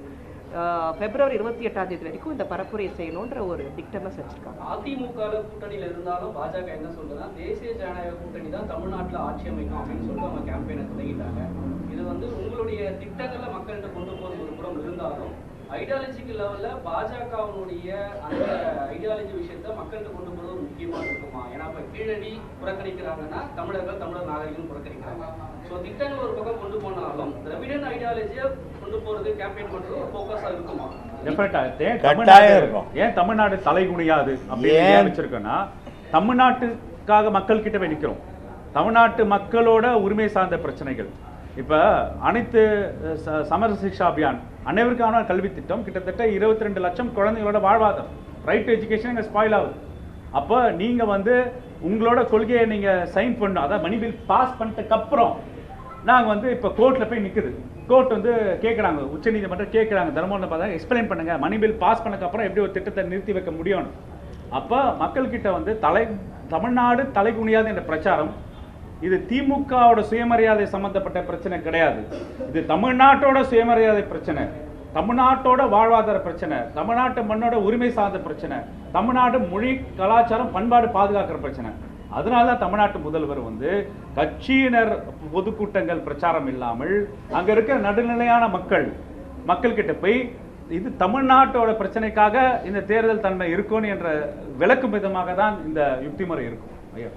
பிப்ரவரி 28ஆம் தேதி வரைக்கும் இந்த பரப்புரையை செய்யணுன்ற ஒரு திட்டமாக செஞ்சுருக்காங்க. அதிமுக கூட்டணியில் இருந்தாலும் பாஜக என்ன சொல்றதுன்னா தேசிய ஜனநாயக கூட்டணி தான் தமிழ்நாட்டில் ஆட்சி அமைக்கும் அப்படின்னு சொல்லிட்டு அவங்க கேம்பெயினை தொடங்கிட்டாங்க. இது வந்து உங்களுடைய திட்டங்களை மக்கள்கிட்ட கொண்டு போகிறது ஒரு புறம் இருந்தாலும் ஐடியாலஜிக்கல் லெவலில் பாஜகவினுடைய அந்த ஐடியாலஜி விஷயத்த மக்கள்கிட்ட கொண்டு போகிறது ஒரு முக்கியமாக இருக்குமா? ஏன்னா இப்போ கீழடி புறக்கணிக்கிறாங்கன்னா தமிழர் நாகரிகம் புறக்கணிக்கிறாங்க. ஸோ திட்டங்கள் ஒரு பக்கம் கொண்டு போனாலும் திராவிடன் ஐடியாலஜியை கொண்டு போகிறது கேம்பெயின் பண்ணுறது ஒரு ஃபோக்கஸாக இருக்குமா? ஏன் தமிழ்நாடு தலைகுனியாது அப்படின்னு வச்சிருக்கோன்னா, தமிழ்நாட்டுக்காக மக்கள் கிட்ட போய் நிற்கிறோம். தமிழ்நாட்டு மக்களோட உரிமை சார்ந்த பிரச்சனைகள், இப்போ அனைத்து சமர சிக்ஷா அபியான், அனைவருக்கான கல்வி திட்டம், கிட்டத்தட்ட 22 லட்சம் குழந்தைகளோட வாழ்வாதாரம், ரைட் டு எஜுகேஷன் இங்கே ஸ்பாயில் ஆகுது. அப்போ நீங்கள் வந்து உங்களோட கொள்கையை நீங்கள் சைன் பண்ணணும். அதான் மணி பில் பாஸ் பண்ணிட்டதுக்கு அப்புறம் நாங்கள் வந்து இப்போ கோர்ட்டில் போய் நிற்குது. கோர்ட் வந்து கேட்குறாங்க, உச்சநீதிமன்றம் கேட்குறாங்க, தர்மபுரியில் பார்த்தா எக்ஸ்பிளைன் பண்ணுங்கள், மணி பில் பாஸ் பண்ணக்கப்புறம் எப்படி ஒரு திட்டத்தை நிறுத்தி வைக்க முடியும்னு. அப்போ மக்கள்கிட்ட வந்து தமிழ்நாடு தலைகுனியாது என்ற பிரச்சாரம், இது திமுகவோட சுயமரியாதை சம்பந்தப்பட்ட பிரச்சனை கிடையாது. இது தமிழ்நாட்டோட சுயமரியாதை பிரச்சனை, தமிழ்நாட்டோட வாழ்வாதார பிரச்சனை, தமிழ்நாட்டு மண்ணோட உரிமை சார்ந்த பிரச்சனை, தமிழ்நாடு மொழி கலாச்சாரம் பண்பாடு பாதுகாக்கிற பிரச்சனை. அதனால தான் தமிழ்நாட்டு முதல்வர் வந்து கட்சியினர் பொதுக்கூட்டங்கள் பிரச்சாரம் இல்லாமல் அங்க இருக்கிற நடுநிலையான மக்கள்கிட்ட போய் இது தமிழ்நாட்டோட பிரச்சனைக்காக இந்த தேர்தல் தன்மை இருக்கும் என்ற விளக்கும் விதமாக தான் இந்த யுக்தி முறை இருக்கும். ஐயா,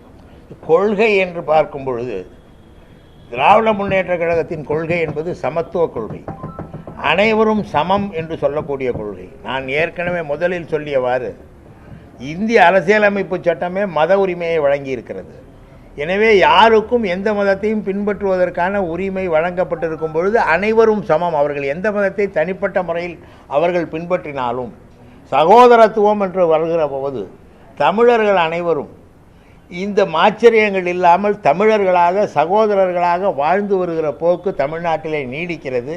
கொள்கை என்று பார்க்கும் பொழுது திராவிட முன்னேற்ற கழகத்தின் கொள்கை என்பது சமத்துவ கொள்கை, அனைவரும் சமம் என்று சொல்லக்கூடிய கொள்கை. நான் ஏற்கனவே முதலில் சொல்லியவாறு இந்திய அரசியலமைப்பு சட்டமே மத உரிமையை வழங்கி இருக்கிறது. எனவே யாருக்கும் எந்த மதத்தையும் பின்பற்றுவதற்கான உரிமை வழங்கப்பட்டிருக்கும் பொழுது அனைவரும் சமம். அவர்கள் எந்த மதத்தை தனிப்பட்ட முறையில் அவர்கள் பின்பற்றினாலும் சகோதரத்துவம் என்று வருகிற போது தமிழர்கள் அனைவரும் இந்த மாச்சரியங்கள் இல்லாமல் தமிழர்களாக சகோதரர்களாக வாழ்ந்து வருகிற போக்கு தமிழ்நாட்டிலே நீடிக்கிறது.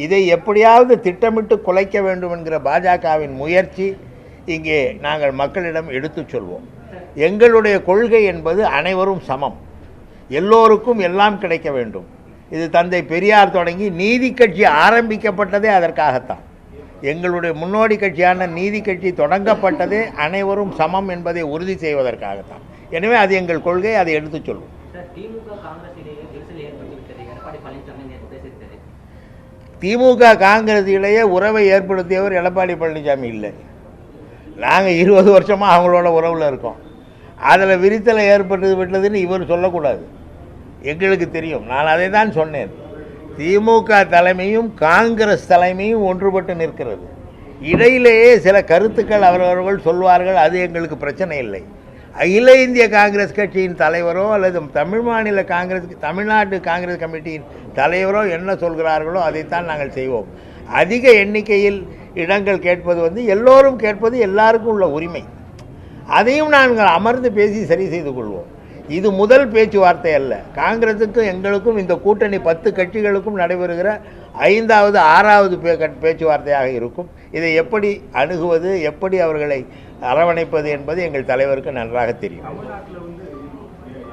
இதை எப்படியாவது திட்டமிட்டு குலைக்க வேண்டும் என்கிற பாஜகவின் முயற்சி இங்கே நாங்கள் மக்களிடம் எடுத்துச் சொல்வோம். எங்களுடைய கொள்கை என்பது அனைவரும் சமம், எல்லோருக்கும் எல்லாம் கிடைக்க வேண்டும். இது தந்தை பெரியார் தொடங்கி நீதி கட்சி ஆரம்பிக்கப்பட்டதே அதற்காகத்தான். எங்களுடைய முன்னோடி கட்சியான நீதி கட்சி தொடங்கப்பட்டதே அனைவரும் சமம் என்பதை உறுதி செய்வதற்காகத்தான். எனவே அது எங்கள் கொள்கை, அதை எடுத்துச் சொல்வோம். திமுக காங்கிரஸ் இடையே உறவை ஏற்படுத்தியவர் எடப்பாடி பழனிசாமி இல்லை. நாங்கள் 20 வருஷமாக அவங்களோட உறவில் இருக்கோம். அதில் விரித்தலை ஏற்பட்டு விட்டதுன்னு இவர் சொல்லக்கூடாது, எங்களுக்கு தெரியும். நான் அதை தான் சொன்னேன். திமுக தலைமையும் காங்கிரஸ் தலைமையும் ஒன்றுபட்டு நிற்கிறது. இடையிலேயே சில கருத்துக்கள் அவரவர்கள் சொல்வார்கள், அது எங்களுக்கு பிரச்சனை இல்லை. அகில இந்திய காங்கிரஸ் கட்சியின் தலைவரோ அல்லது தமிழ்நாட்டு காங்கிரஸ் கமிட்டியின் தலைவரோ என்ன சொல்கிறார்களோ அதைத்தான் நாங்கள் செய்வோம். அதிக எண்ணிக்கையில் இடங்கள் கேட்பது வந்து எல்லோரும் கேட்பது எல்லாருக்கும் உள்ள உரிமை. அதையும் நாங்கள் அமர்ந்து பேசி சரி செய்து கொள்வோம். இது முதல் பேச்சுவார்த்தை அல்ல. காங்கிரஸுக்கும் எங்களுக்கும் இந்த கூட்டணி 10 கட்சிகளுக்கும் நடைபெறுகிற 5வது 6வது பேச்சுவார்த்தையாக இருக்கும். இதை எப்படி அணுகுவது, எப்படி அவர்களை அரவணைப்பது என்பது எங்கள் தலைவருக்கு நன்றாக தெரியும். தமிழ்நாட்டில்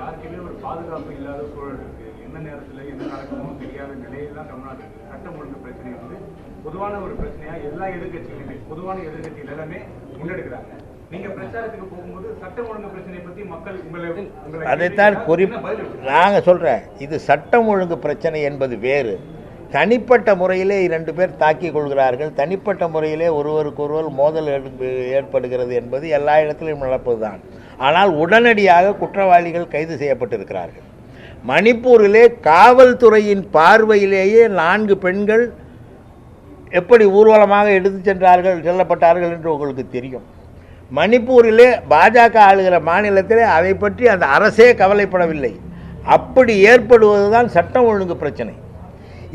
யாருக்குமே ஒரு பாதுகாப்பு இல்லாத சூழல் இருக்கு. என்ன நேரத்தில் என்ன நடக்குமோ தெரியாத நிலையில் தான் தமிழ்நாட்டில் இருக்கு. சட்டம் ஒழுங்கு பிரச்சனை பொதுவான ஒரு பிரச்சனையா எல்லா எதிர்கட்சிகளுமே பொதுவான எதிர்கட்சிகள் எல்லாமே முன்னெடுக்கிறாங்க. நீங்க பிரச்சாரத்துக்கு போகும்போது சட்டம் ஒழுங்கு பிரச்சனையை பற்றி மக்கள் உங்களை அதைத்தான் நாங்கள் சொல்கிறேன். இது சட்டம் ஒழுங்கு பிரச்சனை என்பது வேறு. தனிப்பட்ட முறையிலே 2 பேர் தாக்கிக் கொள்கிறார்கள், தனிப்பட்ட முறையிலே ஒருவருக்கொருவர் மோதல் ஏற்படுகிறது என்பது எல்லா இடத்திலும் நடப்பதுதான். ஆனால் உடனடியாக குற்றவாளிகள் கைது செய்யப்பட்டிருக்கிறார்கள். மணிப்பூரிலே காவல்துறையின் பார்வையிலேயே 4 பெண்கள் எப்படி ஊர்வலமாக எடுத்து செல்லப்பட்டார்கள் என்று உங்களுக்கு தெரியும். மணிப்பூரிலே பாஜக ஆளுகிற மாநிலத்திலே அதை பற்றி அந்த அரசே கவலைப்படவில்லை. அப்படி ஏற்படுவதுதான் சட்டம் ஒழுங்கு பிரச்சனை.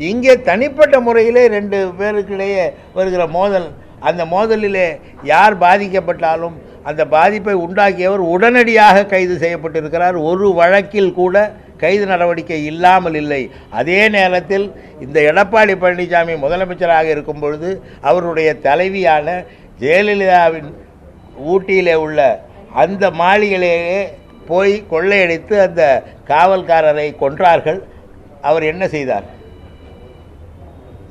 இங்கே தனிப்பட்ட முறையிலே 2 பேருக்கிடையே வருகிற மோதல், அந்த மோதலிலே யார் பாதிக்கப்பட்டாலும் அந்த பாதிப்பை உண்டாக்கியவர் உடனடியாக கைது செய்யப்பட்டிருக்கிறார். ஒரு வழக்கில் கூட கைது நடவடிக்கை இல்லாமல் இல்லை. அதே நேரத்தில் இந்த எடப்பாடி பழனிசாமி முதலமைச்சராக இருக்கும் பொழுது அவருடைய தலைவியான ஜெயலலிதாவின் ஊட்டியிலே உள்ள அந்த மாளிகையிலேயே போய் கொள்ளையடித்து அந்த காவல்காரரை கொன்றார்கள். அவர் என்ன செய்தார்?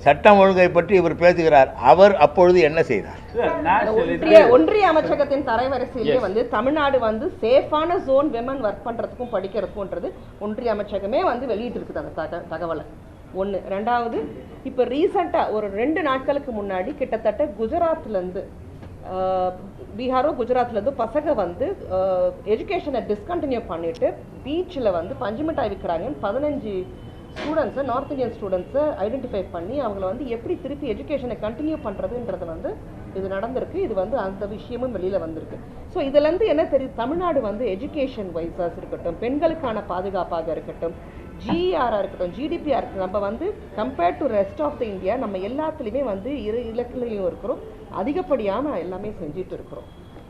சட்டம் ஒழுங்கை பற்றி இவர் பேசுகிறார். அவர் அப்பொழுது என்ன செய்தார்? ஒன்றிய அமைச்சகத்தின் தரைவரிசையிலே தமிழ்நாடு சேஃபான ஜோன் விமன் ஒர்க் பண்றதுக்கும் படிக்கிறதுக்கும்ன்றது ஒன்றிய அமைச்சகமே வெளியிட்டு இருக்குது அந்த தகவலை. 1. 2வது, இப்ப ரீசெண்டா ஒரு 2 நாட்களுக்கு முன்னாடி கிட்டத்தட்ட குஜராத்லேருந்து பீகாரோ குஜராத்லேருந்து பசங்க எஜுகேஷனை டிஸ்கண்டினியூ பண்ணிட்டு பீச்சில் பஞ்சு மிட்டாய் விற்கிறாங்கன்னு 15 ஸ்டூடெண்ட்ஸை, நார்த் இந்தியன் ஸ்டூடெண்ட்ஸை ஐடென்டிஃபை பண்ணி அவங்கள எப்படி திருப்பி எஜுகேஷனை கண்டினியூ பண்ணுறதுன்றது இது நடந்திருக்கு. இது அந்த விஷயமும் வெளியில் வந்திருக்கு. ஸோ இதுலேருந்து என்ன தெரியுது, தமிழ்நாடு எஜுகேஷன் வைஸாக இருக்கட்டும், பெண்களுக்கான பாதுகாப்பாக இருக்கட்டும், ஜிஆராக இருக்கட்டும், ஜிடிபியாக இருக்கட்டும், நம்ம compared to rest of the India நம்ம எல்லாத்துலேயுமே இலக்கிலையும் இருக்கிறோம், அதிகப்படியாக எல்லாமே செஞ்சுட்டு இருக்கிறோம்.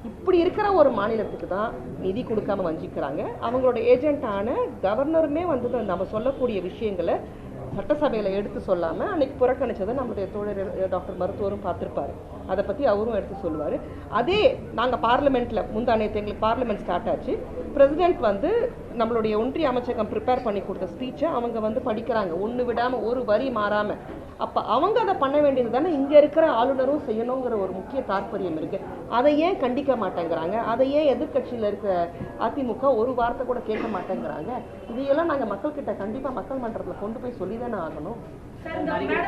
இப்படி இருக்கிற ஒரு மாநிலத்துக்கு தான் நிதி கொடுக்காம வஞ்சிக்கிறாங்க. அவங்களோட ஏஜென்ட்டான கவர்னருமே நம்ம சொல்லக்கூடிய விஷயங்களை சட்டசபையில் எடுத்து சொல்லாமல் அன்னைக்கு புறக்கணிச்சதை நம்மளுடைய தோழர் டாக்டர் மருத்துவரும் பார்த்துருப்பாரு. அதை பற்றி அவரும் எடுத்து சொல்லுவார். அதே நாங்கள் பார்லிமெண்ட்டில் முந்தானேத்து எங்களுக்கு பார்லிமெண்ட் ஸ்டார்ட் ஆச்சு. பிரசிடென்ட் நம்மளுடைய ஒன்றிய அமைச்சகம் ப்ரிப்பேர் பண்ணி கொடுத்த ஸ்பீச்சை அவங்க படிக்கிறாங்க, ஒன்று விடாமல், ஒரு வரி மாறாமல். அப்போ அவங்க அதை பண்ண வேண்டியது தானே இங்கே இருக்கிற ஆளுநரும் செய்யணுங்கிற ஒரு முக்கிய தாற்பயம் இருக்குது. அதை ஏன் கண்டிக்க மாட்டேங்கிறாங்க? அதை ஏன் எதிர்கட்சியில் இருக்கிற அதிமுக ஒரு வார்த்தை கூட கேட்க மாட்டேங்கிறாங்க? இதையெல்லாம் நாங்கள் மக்கள்கிட்ட கண்டிப்பாக மக்கள் மன்றத்தில் கொண்டு போய் சொல்லி தானே ஆகணும்.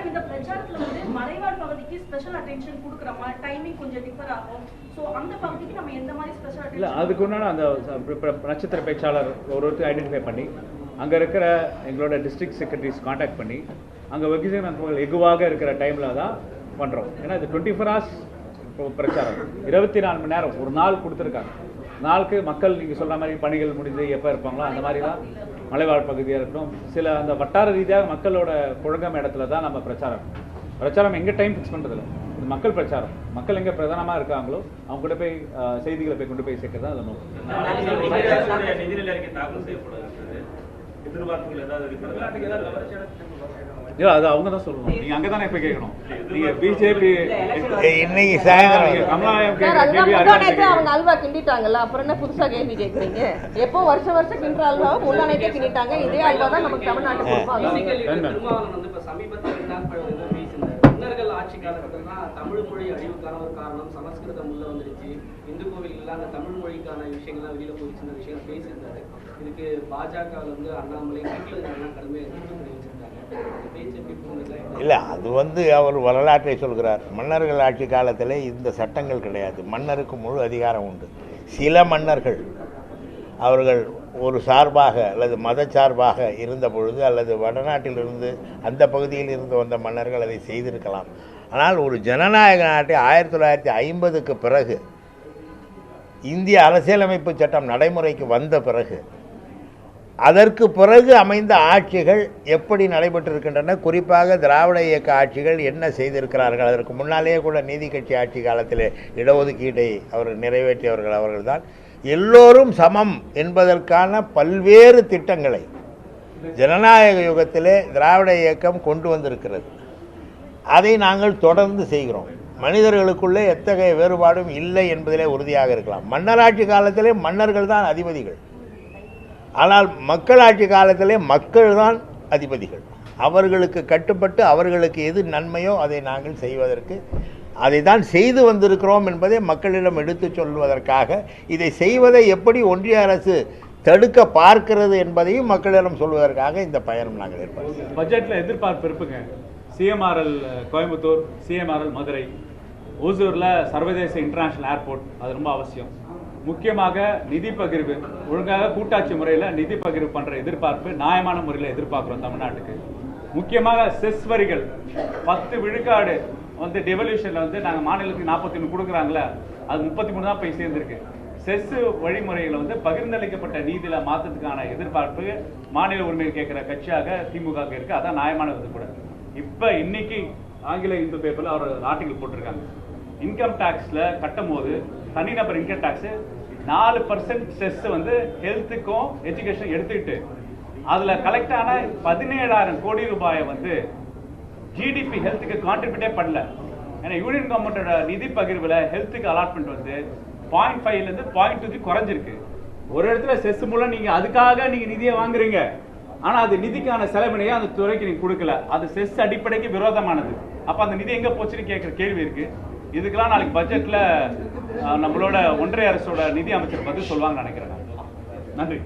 இந்த பிரச்சாரத்துல மலைவாழ் பகுதிக்கு ஸ்பெஷல் அட்டென்ஷன் கொடுக்குற மாதிரி டைமிங் கொஞ்சம் டிஃபர் ஆகும். சோ அந்த பகுதிக்கு நம்ம எந்த மாதிரி ஸ்பெஷல் அட்டென்ஷன்? இல்ல, அதுக்கு முன்னாடி அந்த நட்சத்திர பேச்சாளர் ஒருத்தர் ஐடென்டிஃபை பண்ணி அங்கே இருக்கிற எங்களோட டிஸ்ட்ரிக்ட் செக்ரட்டரிஸ் காண்டாக்ட் பண்ணி அங்கே வெகுஜன எகுவாக இருக்கிற டைமில் தான் பண்ணுறோம். ஏன்னா இது 24 hours பிரச்சாரம், 24 மணி நேரம் ஒரு நாள் கொடுத்துருக்காங்க. நாளுக்கு மக்கள் நீங்கள் சொல்கிற மாதிரி பணிகள் முடிஞ்சு எப்போ இருப்பாங்களோ அந்த மாதிரி தான் மலைவாழ் பகுதியாக இருக்கட்டும், சில அந்த வட்டார ரீதியாக மக்களோட புழங்கம் இடத்துல தான் நம்ம பிரச்சாரம் எங்கே டைம் ஃபிக்ஸ் பண்ணுறதில்ல. இது மக்கள் பிரச்சாரம், மக்கள் எங்கே பிரதானமாக இருக்காங்களோ அவங்க கூட போய் செய்திகளை போய் கொண்டு போய் சேர்க்கறது தான் அதை நோக்கம். நிதிநிலை அறிக்கை தாக்கல் செய்யப்படுகிறது, எதிர்பார்ப்புகள் ஏதாவது இருக்கிறது? இல்ல, அது அவங்க தான் சொல்லணும். நீங்க அங்க தானே போய் கேட்கணும். நீங்க பிஜேபி இன்னைக்கு சாயந்தரம் அவங்க அல்வா கிண்டிட்டாங்கல்ல, அப்புறம் என்ன புதுசா கேள்வி கேட்குறீங்க? எப்போ வருஷம் கிண்டுற அல்வா முன்னாடியே கிண்டிட்டாங்க. இதே அல்வா தான் நமக்கு தமிழ்நாட்டுக்கு கொடுப்பாங்க. இப்ப சமீபத்தில் மன்னர்கள் ஆட்சி காலகட்டத்தில் தான் தமிழ் மொழி அழிவுக்கான ஒரு காரணம், சமஸ்கிருதம் உள்ள வந்துருச்சு, இந்து கோவில்கள் அந்த தமிழ் மொழிக்கான விஷயங்கள்லாம் வெளியில போயிடுச்சு, இந்த விஷயம் பேசியிருந்தாரு. இதுக்கு பாஜக அண்ணாமலை வீட்டில் கடுமையாக எதிர்ப்பு தெரிவிச்சிருந்தாங்க. இல்லை, அது அவர் வரலாற்றை சொல்கிறார். மன்னர்கள் ஆட்சி காலத்தில் இந்த சட்டங்கள் கிடையாது. மன்னருக்கு முழு அதிகாரம் உண்டு. சில மன்னர்கள் அவர்கள் ஒரு சார்பாக அல்லது மத சார்பாக இருந்த பொழுது அல்லது வடநாட்டிலிருந்து அந்த பகுதியில் இருந்து வந்த மன்னர்கள் அதை செய்திருக்கலாம். ஆனால் ஒரு ஜனநாயக நாட்டை 1950க்கு பிறகு இந்திய அரசியலமைப்பு சட்டம் நடைமுறைக்கு வந்த பிறகு அதற்கு பிறகு அமைந்த ஆட்சிகள் எப்படி நடைபெற்றிருக்கின்றன, குறிப்பாக திராவிட இயக்க ஆட்சிகள் என்ன செய்திருக்கிறார்கள். அதற்கு முன்னாலேயே கூட நீதி கட்சி ஆட்சி காலத்தில் இடஒதுக்கீட்டை அவர்கள் நிறைவேற்றியவர்கள் அவர்கள்தான். எல்லோரும் சமம் என்பதற்கான பல்வேறு திட்டங்களை ஜனநாயக யுகத்திலே திராவிட இயக்கம் கொண்டு வந்திருக்கிறது. அதை நாங்கள் தொடர்ந்து செய்கிறோம். மனிதர்களுக்குள்ளே எத்தகைய வேறுபாடும் இல்லை என்பதிலே உறுதியாக இருக்கலாம். மன்னராட்சி காலத்திலே மன்னர்கள் தான் அதிபதிகள், ஆனால் மக்களாட்சி காலத்திலே மக்கள் தான் அதிபதிகள். அவர்களுக்கு கட்டுப்பட்டு அவர்களுக்கு எது நன்மையோ அதை நாங்கள் செய்வதற்கு, அதை தான் செய்து வந்திருக்கிறோம் என்பதை மக்களிடம் எடுத்துச் சொல்வதற்காக, இதை செய்வதை எப்படி ஒன்றிய அரசு தடுக்க பார்க்கிறது என்பதையும் மக்களிடம் சொல்வதற்காக இந்த பயணம் நாங்கள் ஏற்படுத்துகிறோம். பட்ஜெட்டில் எதிர்பார்ப்பு இருப்புங்க. சிஎம்ஆர்எல் கோயம்புத்தூர், சிஎம்ஆர்எல் மதுரை, ஓசூரில் சர்வதேச இன்டர்நேஷனல் ஏர்போர்ட், அது ரொம்ப அவசியம். முக்கியமாக நிதி பகிர்வு, ஒழுங்காக கூட்டாட்சி முறையில் நிதி பகிர்வு பண்ணுற எதிர்பார்ப்பு நியாயமான முறையில் எதிர்பார்க்குறோம் தமிழ்நாட்டுக்கு. முக்கியமாக செஸ் வரிகள் 10 விழுக்காடு வந்து டெவல்யூஷனில் வந்து நாங்கள் மாநிலத்துக்கு 41 கொடுக்குறாங்களே, அது 33 தான் போய் சேர்ந்துருக்கு. செஸ் வழிமுறைகளை வந்து பகிர்ந்தளிக்கப்பட்ட நீதியில் மாற்றத்துக்கான எதிர்பார்ப்பு மாநில உரிமையை கேட்குற கட்சியாக திமுக இருக்கு. அதான் நியாயமானது கூட. இப்போ இன்னைக்கு ஆங்கில இந்து பேப்பரில் அவர் ஆர்டிகல் போட்டிருக்காங்க. இன்கம் டேக்ஸில் கட்டும் போது தனிநபர் இன்கம் டேக்ஸு 4% செஸ் வந்து ஹெல்த்துக்கும் எஜுகேஷன் எடுத்துக்கிட்டு அதில் கலெக்ட் ஆன 17,000 கோடி ரூபாயை வந்து ஜிடிபி ஹெல்த்துக்கு கான்ட்ரிபியூட்டே பண்ணல. ஏன்னா யூனியன் கவர்மெண்டோட நிதி பகிர்வில் ஹெல்த்துக்கு அலாட்மெண்ட் வந்து 0.5லேருந்து 0.2 குறைஞ்சிருக்கு. ஒரு இடத்துல செஸ் மூலம் நீங்கள் அதுக்காக நீங்கள் நிதியை வாங்குறீங்க, ஆனால் அது நிதிக்கான செலவினையை அந்த துறைக்கு நீங்கள் கொடுக்கல. அது செஸ் அடிப்படைக்கு விரோதமானது. அப்போ அந்த நிதி எங்கே போச்சுன்னு கேட்குற கேள்வி இருக்கு. இதுக்கெல்லாம் நாளைக்கு பட்ஜெட்டில் நம்மளோட ஒன்றிய அரசோட நிதி அமைச்சர் பதில் சொல்லுவாங்கன்னு நினைக்கிறேன். நன்றி.